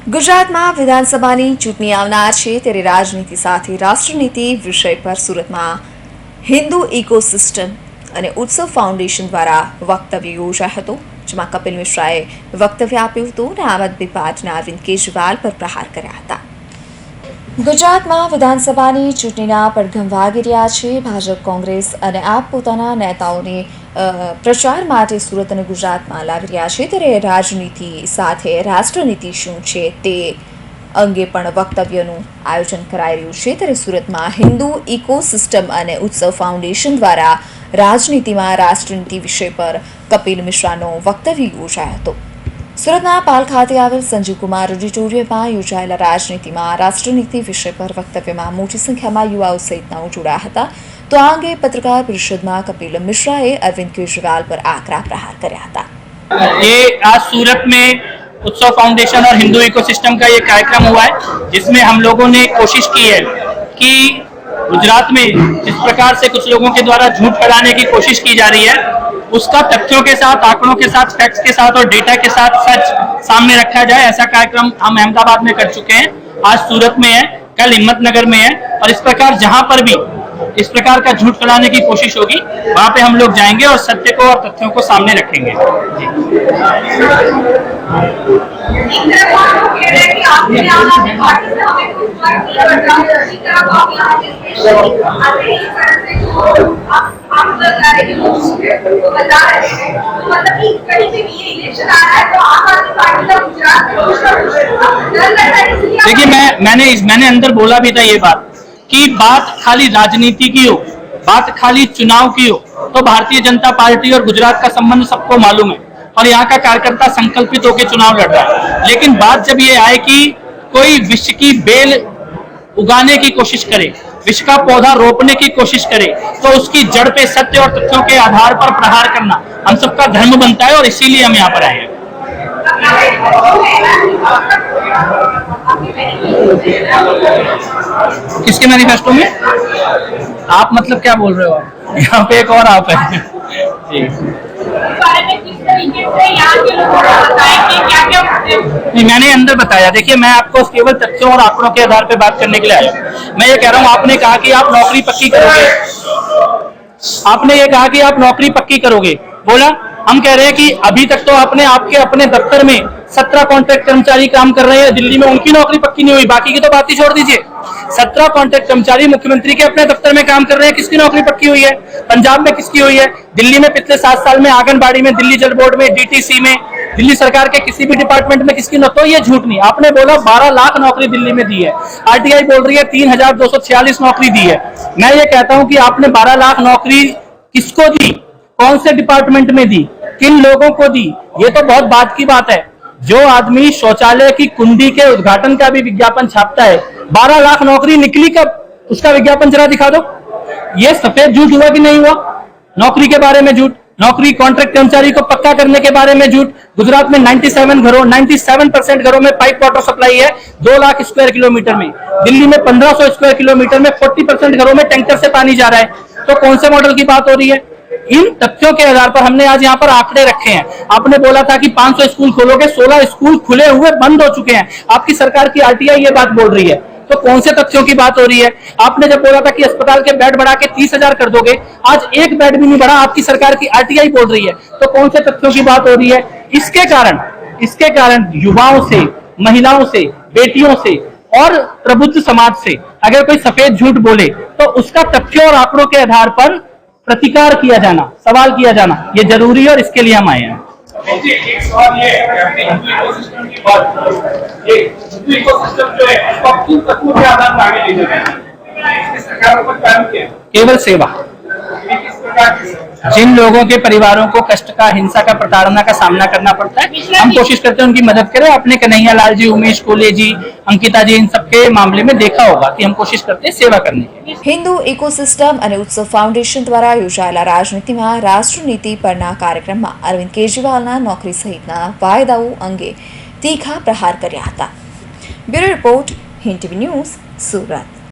ગુજરાતમાં વિધાનસભાની ચૂંટણી આવનાર છે ત્યારે રાજનીતિ સાથે રાષ્ટ્રનીતિ વિષય પર સુરતમાં હિન્દુ ઇકોસિસ્ટમ અને ઉત્સવ ફાઉન્ડેશન દ્વારા વક્તવ્ય યોજાયો હતો, જેમાં કપિલ મિશ્રાએ વક્તવ્ય આપ્યું હતું અને આમ આદમી પાર્ટીના અરવિંદ કેજરીવાલ પર પ્રહાર કર્યા હતા। ગુજરાતમાં વિધાનસભાની ચૂંટણીના પડઘમ વાગી રહ્યા છે। ભાજપ, કોંગ્રેસ અને આપ પોતાના નેતાઓને પ્રચાર માટે સુરત અને ગુજરાતમાં લાવી રહ્યા છે, ત્યારે રાજનીતિ સાથે રાષ્ટ્રનીતિ શું છે તે અંગે પણ વક્તવ્યનું આયોજન કરાઈ રહ્યું છે। ત્યારે સુરતમાં હિન્દુ ઇકોસિસ્ટમ અને ઉત્સવ ફાઉન્ડેશન દ્વારા રાજનીતિમાં રાષ્ટ્રનીતિ વિષય પર કપિલ મિશ્રાનો વક્તવ્ય યોજાયો હતો। સુરતના પાલ ખાતે આવેલ સંજીવ કુમાર ઓડિટોરિયમમાં યોજાયેલા રાજનીતિમાં રાષ્ટ્રનીતિ વિષય પર વક્તવ્યમાં મોટી સંખ્યામાં યુવાઓ સહિતનાઓ જોડાયા હતા। तो आ अंगे पत्रकार परिषद में कपिल मिश्राए अरविंद केजरीवाल पर आकरा प्रहार કર્યા હતા। ये आज सूरत में उत्सव फाउंडेशन और हिंदू इकोसिस्टम का ये कार्यक्रम हुआ है, जिसमें हम लोगों ने कोशिश की है कि गुजरात में जिस प्रकार से कुछ लोगों के द्वारा झूठ फैलाने की कोशिश की जा रही है, उसका तथ्यों के साथ, आंकड़ों के साथ, फैक्ट्स के साथ और डेटा के साथ सच सामने रखा जाए। ऐसा कार्यक्रम हम अहमदाबाद में कर चुके हैं, आज सूरत में है, कल हिम्मतनगर में है, और इस प्रकार जहां पर भी इस प्रकार का झूठ फैलाने की कोशिश होगी वहां पे हम लोग जाएंगे और सत्य को और तथ्यों को सामने रखेंगे। देखिए, मैंने अंदर बोला भी था ये बात कि बात खाली राजनीति की हो, बात खाली चुनाव की हो, तो भारतीय जनता पार्टी और गुजरात का संबंध सबको मालूम है और यहाँ का कार्यकर्ता संकल्पित होकर चुनाव लड़ रहा है। लेकिन बात जब ये आए कि कोई विष की बेल उगाने की कोशिश करे, विष का पौधा रोपने की कोशिश करे, तो उसकी जड़ पे सत्य और तथ्यों के आधार पर प्रहार करना हम सबका धर्म बनता है और इसीलिए हम यहाँ पर आए हैं। किसके मैनिफेस्टो में? आप मतलब क्या बोल रहे हो? यहाँ पे एक और आप है जी। नहीं, मैंने अंदर बताया। देखिए, मैं आपको केवल तथ्यों और आंकड़ों के आधार पर बात करने के लिए आया हूँ। मैं ये कह रहा हूँ, आपने कहा कि आप नौकरी पक्की करोगे, आपने ये कहा कि आप नौकरी पक्की करोगे, बोला। हम कह रहे हैं कि अभी तक तो आपने आपके अपने दफ्तर में 17 कॉन्ट्रैक्ट कर्मचारी काम कर रहे हैं दिल्ली में, उनकी नौकरी पक्की नहीं हुई, बाकी की तो बात ही छोड़ दीजिए। 17 कॉन्ट्रैक्ट कर्मचारी मुख्यमंत्री के अपने दफ्तर में काम कर रहे हैं, किसकी नौकरी पक्की हुई है? पंजाब में किसकी हुई है? दिल्ली में पिछले 7 साल में आंगनबाड़ी में, दिल्ली जल बोर्ड में, डीटीसी में, दिल्ली सरकार के किसी भी डिपार्टमेंट में किसकी नौकरी? तो ये झूठ नहीं। आपने बोला 12 लाख नौकरी दिल्ली में दी है, आरटीआई बोल रही है 3246 नौकरी दी है। मैं ये कहता हूं कि आपने 12 लाख नौकरी किसको दी, कौन से डिपार्टमेंट में दी, किन लोगों को दी? ये तो बहुत बात की बात है। जो आदमी शौचालय की कुंडी के उद्घाटन का भी विज्ञापन छापता है, 12 लाख नौकरी निकली कब? उसका विज्ञापन जरा दिखा दो। ये सफेद झूठ हुआ कि नहीं हुआ? नौकरी के बारे में झूठ, नौकरी कॉन्ट्रैक्ट कर्मचारी को पक्का करने के बारे में झूठ। गुजरात में 97% घरों में पाइप वाटर सप्लाई है 2 लाख स्क्वायर किलोमीटर में। दिल्ली में 1500 स्क्वायर किलोमीटर में 40% घरों में टैंकर से पानी जा रहा है। तो कौन से मॉडल की बात हो रही है? इन तथ्यों के आधार पर हमने आज यहाँ पर आंकड़े रखे हैं। आपने बोला था कि 500 स्कूल खोलोगे, 16 स्कूल खुले हुए बंद हो चुके हैं। आपकी सरकार की आरटीआई ये बात बोल रही है, तो कौन से तथ्यों की बात हो रही है? आपने जब बोला था कि अस्पताल के बेड बढ़ा के 30,000 कर दोगे, आज एक बेड भी नहीं बढ़ा, आपकी सरकार की आरटीआई बोल रही है, तो कौन से तथ्यों की बात हो रही है? इसके कारण युवाओं से, महिलाओं से, बेटियों से और प्रबुद्ध समाज से अगर कोई सफेद झूठ बोले तो उसका तथ्यों और आंकड़ों के आधार पर प्रतिकार किया जाना, सवाल किया जाना, ये जरूरी है और इसके लिए हम आए हैं। एक सवाल ये है कि हिंदू इकोसिस्टम की बात, ये हिंदू इकोसिस्टम जो है उसको किन तत्वों के आधार पर आगे ले जाना है? सरकार को काम किया केवल सेवा। किस प्रकार की? जिन लोगों के परिवारों को कष्ट का, हिंसा का, प्रताड़ना का सामना करना पड़ता है, हम कोशिश करते हैं उनकी मदद करें। अपने कन्हैया लाल जी, उमेश कोले जी, अंकिता जी, इन सबके मामले में देखा होगा कि हम कोशिश करते हैं सेवा करने की। હિન્દુ ઇકોસિસ્ટમ અને ઉત્સવ ફાઉન્ડેશન દ્વારા યોજાયેલા રાજનીતિમાં રાષ્ટ્રનીતિ પરના કાર્યક્રમમાં અરવિંદ કેજરીવાલના નોકરી સહિતના વાયદાઓ અંગે તીખા પ્રહાર કર્યા હતા। Bureau report, Hind TV news, Surat.